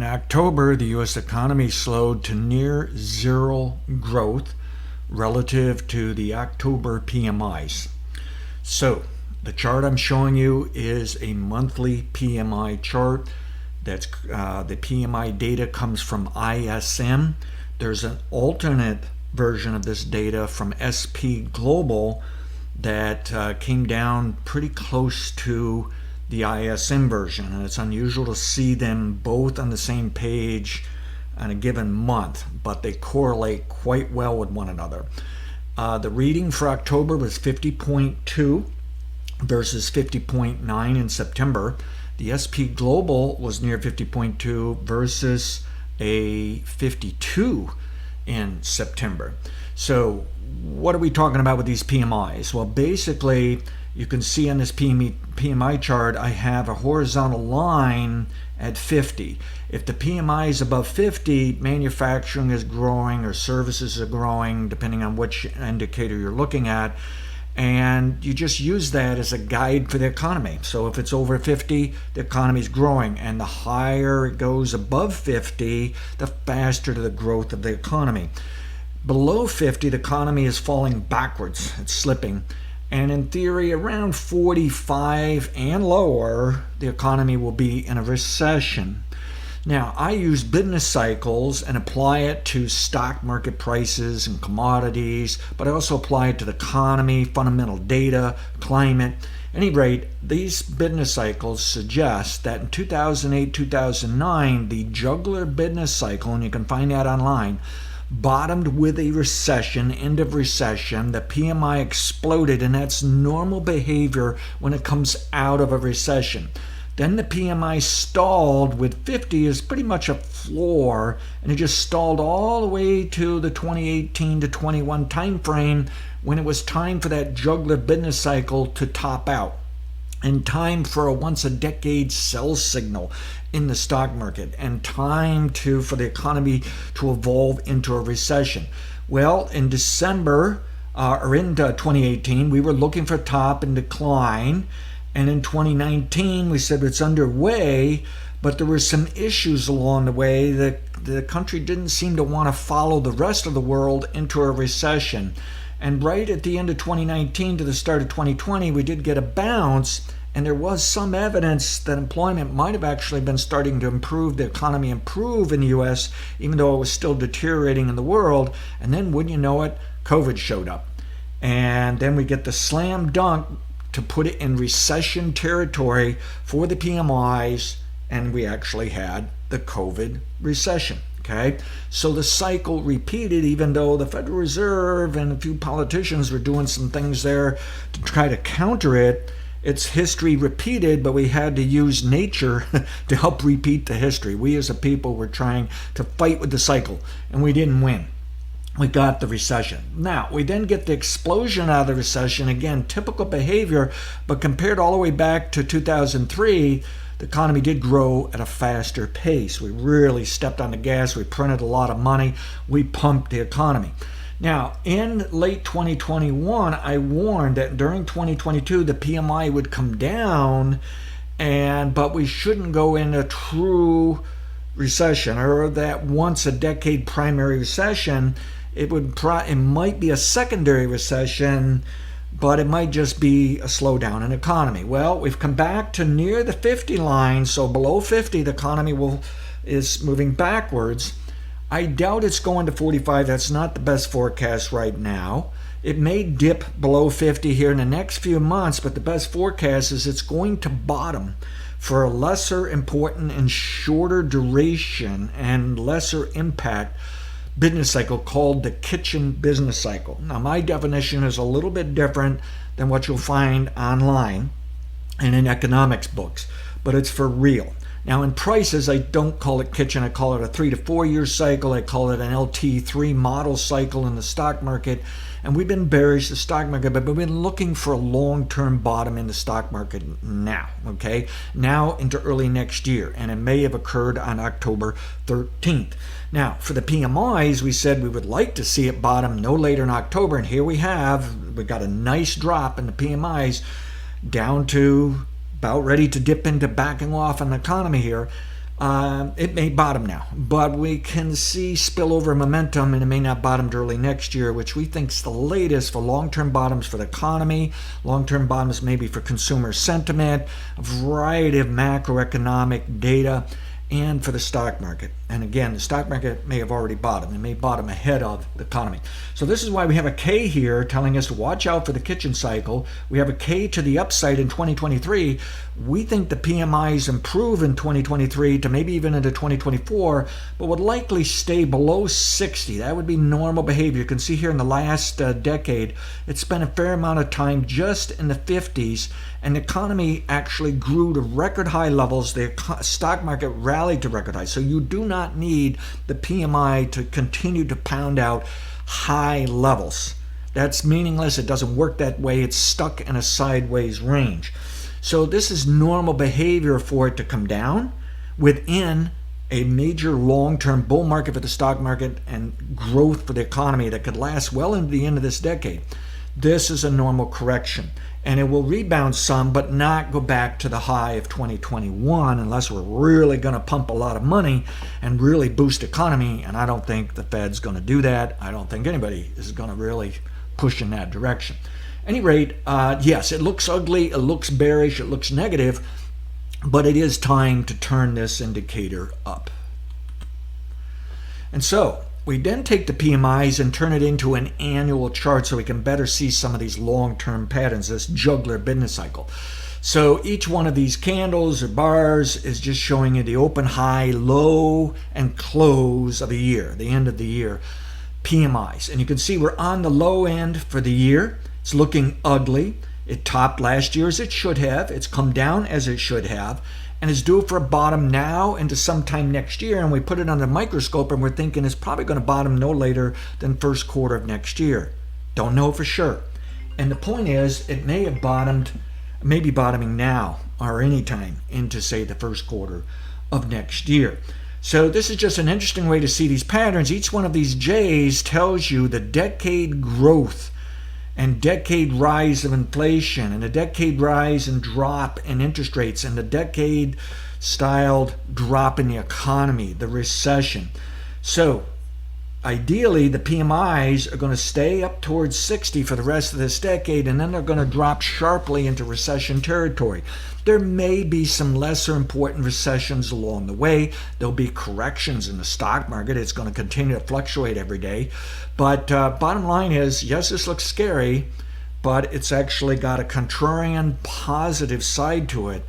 October, the U.S. economy slowed to near zero growth relative to the October PMIs. So the chart I'm showing you is a monthly PMI chart. That's the PMI data comes from ISM. There's an alternate version of this data from SP Global that came down pretty close to the ISM version, and it's unusual to see them both on the same page on a given month, but they correlate quite well with one another. The reading for October was 50.2 versus 50.9 in September. The SP Global was near 50.2 versus a 52 in September. So what are we talking about with these PMIs? Well, basically, you can see on this PMI chart, I have a horizontal line at 50. If the PMI is above 50, manufacturing is growing or services are growing, depending on which indicator you're looking at. And you just use that as a guide for the economy. So if it's over 50, the economy is growing. And the higher it goes above 50, the faster the growth of the economy. Below 50, the economy is falling backwards. It's slipping. And in theory, around 45 and lower, the economy will be in a recession. Now, I use business cycles and apply it to stock market prices and commodities, but I also apply it to the economy, fundamental data, climate. At any rate, these business cycles suggest that in 2008, 2009, the juggler business cycle, and you can find that online, bottomed with a recession, end of recession. The PMI exploded, and that's normal behavior when it comes out of a recession. Then the PMI stalled with 50 is pretty much a floor, and it just stalled all the way to the 2018 to 21 time frame when it was time for that juggler business cycle to top out, and time for a once-a-decade sell signal in the stock market, and time for the economy to evolve into a recession. Well, in December, or in 2018, we were looking for top and decline, and in 2019, we said it's underway, but there were some issues along the way that the country didn't seem to want to follow the rest of the world into a recession. And right at the end of 2019 to the start of 2020, we did get a bounce, and there was some evidence that employment might have actually been starting to improve, the economy improve in the U.S., even though it was still deteriorating in the world. And then, wouldn't you know it, COVID showed up. And then we get the slam dunk to put it in recession territory for the PMIs, and we actually had the COVID recession. Okay, so the cycle repeated, even though the Federal Reserve and a few politicians were doing some things there to try to counter it. Its history repeated, but we had to use nature to help repeat the history. We as a people were trying to fight with the cycle, and we didn't win. We got the recession. Now, we then get the explosion out of the recession. Again, typical behavior, but compared all the way back to 2003, the economy did grow at a faster pace. We really stepped on the gas. We printed a lot of money. We pumped the economy. Now, in late 2021, I warned that during 2022, the PMI would come down, but we shouldn't go in a true recession, or that once-a-decade primary recession. It might be a secondary recession, but it might just be a slowdown in the economy. Well, we've come back to near the 50 line, so below 50, the economy is moving backwards. I doubt it's going to 45. That's not the best forecast right now. It may dip below 50 here in the next few months, but the best forecast is it's going to bottom for a lesser important and shorter duration and lesser impact business cycle called the kitchen business cycle. Now, my definition is a little bit different than what you'll find online and in economics books, but it's for real. Now, in prices, I don't call it kitchen. I call it a 3 to 4 year cycle. I call it an LT3 model cycle in the stock market. And we've been bearish, the stock market, but we've been looking for a long-term bottom in the stock market now, okay? Now into early next year, and it may have occurred on October 13th. Now, for the PMIs, we said we would like to see it bottom no later in October, and here we got a nice drop in the PMIs down to about ready to dip into backing off an economy here. It may bottom now, but we can see spillover momentum, and it may not bottom early next year, which we think is the latest for long-term bottoms for the economy, long-term bottoms maybe for consumer sentiment, a variety of macroeconomic data, and for the stock market. And again, the stock market may have already bottomed. It may bottom ahead of the economy. So this is why we have a K here telling us to watch out for the kitchen cycle. We have a K to the upside in 2023. We think the PMIs improve in 2023 to maybe even into 2024, but would likely stay below 60. That would be normal behavior. You can see here in the last decade, it spent a fair amount of time just in the 50s, and the economy actually grew to record high levels. The stock market rallied to record highs. So you do not need the PMI to continue to pound out high levels. That's meaningless. It doesn't work that way. It's stuck in a sideways range. So this is normal behavior for it to come down within a major long-term bull market for the stock market and growth for the economy that could last well into the end of this decade. This is a normal correction, and it will rebound some, but not go back to the high of 2021 unless we're really going to pump a lot of money and really boost economy, and I don't think the Fed's going to do that. I don't think anybody is going to really push in that direction. At any rate, yes, it looks ugly, it looks bearish, it looks negative, but it is time to turn this indicator up. And so we then take the PMIs and turn it into an annual chart so we can better see some of these long-term patterns, this juggler business cycle. So each one of these candles or bars is just showing you the open, high, low, and close of a year, the end of the year PMIs. And you can see we're on the low end for the year. It's looking ugly. It topped last year as it should have. It's come down as it should have. And it's due for a bottom now into sometime next year. And we put it under the microscope and we're thinking it's probably going to bottom no later than first quarter of next year. Don't know for sure. And the point is, it may have bottomed, maybe bottoming now or anytime into, say, the first quarter of next year. So this is just an interesting way to see these patterns. Each one of these J's tells you the decade growth and decade rise of inflation and a decade rise and drop in interest rates and the decade styled drop in the economy, the recession. So ideally, the PMIs are going to stay up towards 60 for the rest of this decade, and then they're going to drop sharply into recession territory. There may be some lesser important recessions along the way. There'll be corrections in the stock market. It's going to continue to fluctuate every day. But bottom line is, yes, this looks scary, but it's actually got a contrarian positive side to it,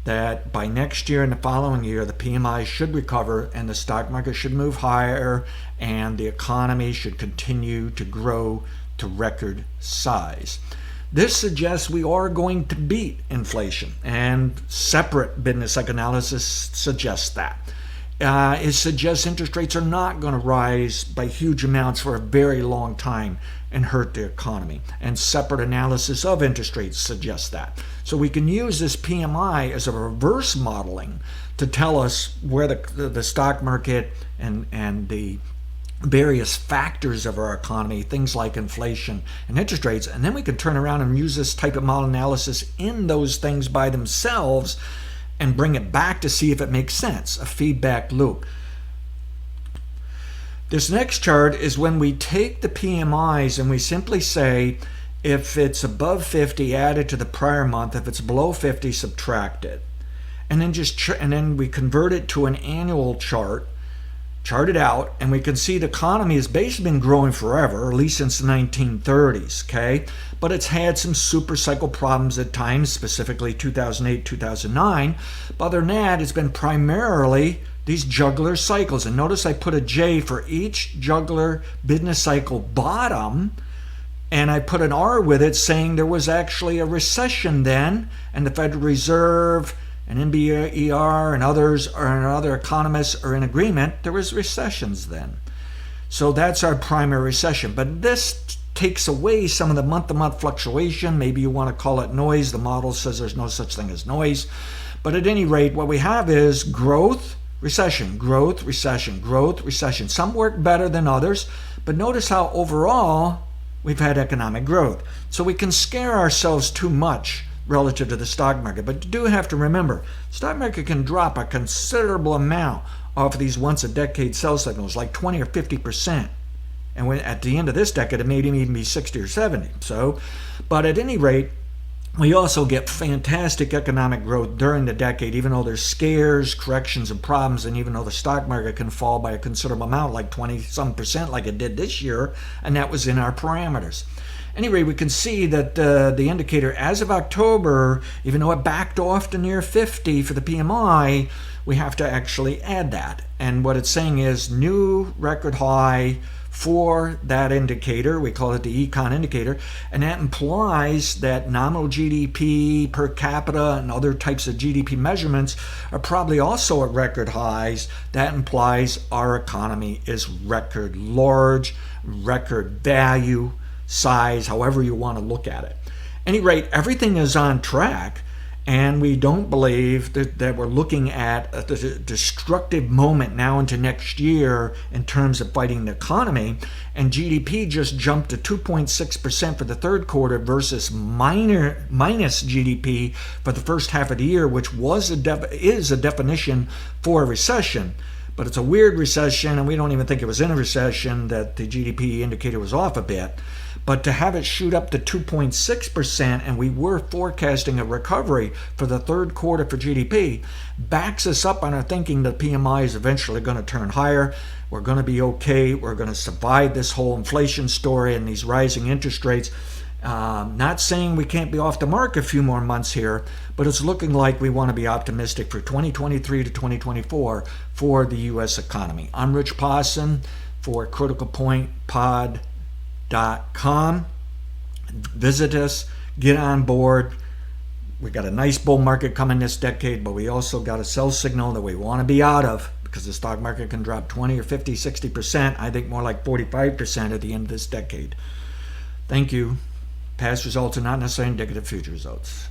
that by next year and the following year, the PMI should recover and the stock market should move higher and the economy should continue to grow to record size. This suggests we are going to beat inflation, and separate business psychoanalysis suggests that. It suggests interest rates are not going to rise by huge amounts for a very long time and hurt the economy. And separate analysis of interest rates suggests that. So we can use this PMI as a reverse modeling to tell us where the stock market and the various factors of our economy, things like inflation and interest rates, and then we can turn around and use this type of model analysis in those things by themselves and bring it back to see if it makes sense, a feedback loop. This next chart is when we take the PMIs and we simply say, if it's above 50, add it to the prior month. If it's below 50, subtract it. And then we convert it to an annual chart it out, and we can see the economy has basically been growing forever, at least since the 1930s, okay? But it's had some super cycle problems at times, specifically 2008, 2009. But other than that, it's been primarily these juggler cycles. And notice I put a J for each juggler business cycle bottom, and I put an R with it saying there was actually a recession then, and the Federal Reserve and NBER and others and other economists are in agreement there was recessions then. So that's our primary recession. But this takes away some of the month-to-month fluctuation. Maybe you want to call it noise. The model says there's no such thing as noise. But at any rate, what we have is growth, recession, growth, recession, growth, recession. Some work better than others, but notice how overall we've had economic growth. So we can scare ourselves too much relative to the stock market. But you do have to remember, the stock market can drop a considerable amount off of these once-a-decade sell signals, like 20 or 50%. And when, at the end of this decade, it may even be 60 or 70. But at any rate, we also get fantastic economic growth during the decade, even though there's scares, corrections, and problems, and even though the stock market can fall by a considerable amount, like 20-some% like it did this year, and that was in our parameters. Anyway, we can see that the indicator as of October, even though it backed off to near 50 for the PMI, we have to actually add that. And what it's saying is new record high for that indicator. We call it the econ indicator, and that implies that nominal GDP per capita and other types of GDP measurements are probably also at record highs. That implies our economy is record large, record value, size, however you want to look at it. At any rate, everything is on track, and we don't believe that we're looking at a destructive moment now into next year in terms of fighting the economy. And GDP just jumped to 2.6% for the third quarter versus minus GDP for the first half of the year, which is a definition for a recession. But it's a weird recession, and we don't even think it was in a recession, that the GDP indicator was off a bit. But to have it shoot up to 2.6%, and we were forecasting a recovery for the third quarter for GDP, backs us up on our thinking that PMI is eventually going to turn higher. We're going to be okay. We're going to survive this whole inflation story and these rising interest rates. Not saying we can't be off the mark a few more months here, but it's looking like we want to be optimistic for 2023 to 2024 for the U.S. economy. I'm Rich Pawson for criticalpointpod.com. Visit us, get on board. We got a nice bull market coming this decade, but we also got a sell signal that we want to be out of, because the stock market can drop 20 or 50, 60%. I think more like 45% at the end of this decade. Thank you. Past results are not necessarily indicative of future results.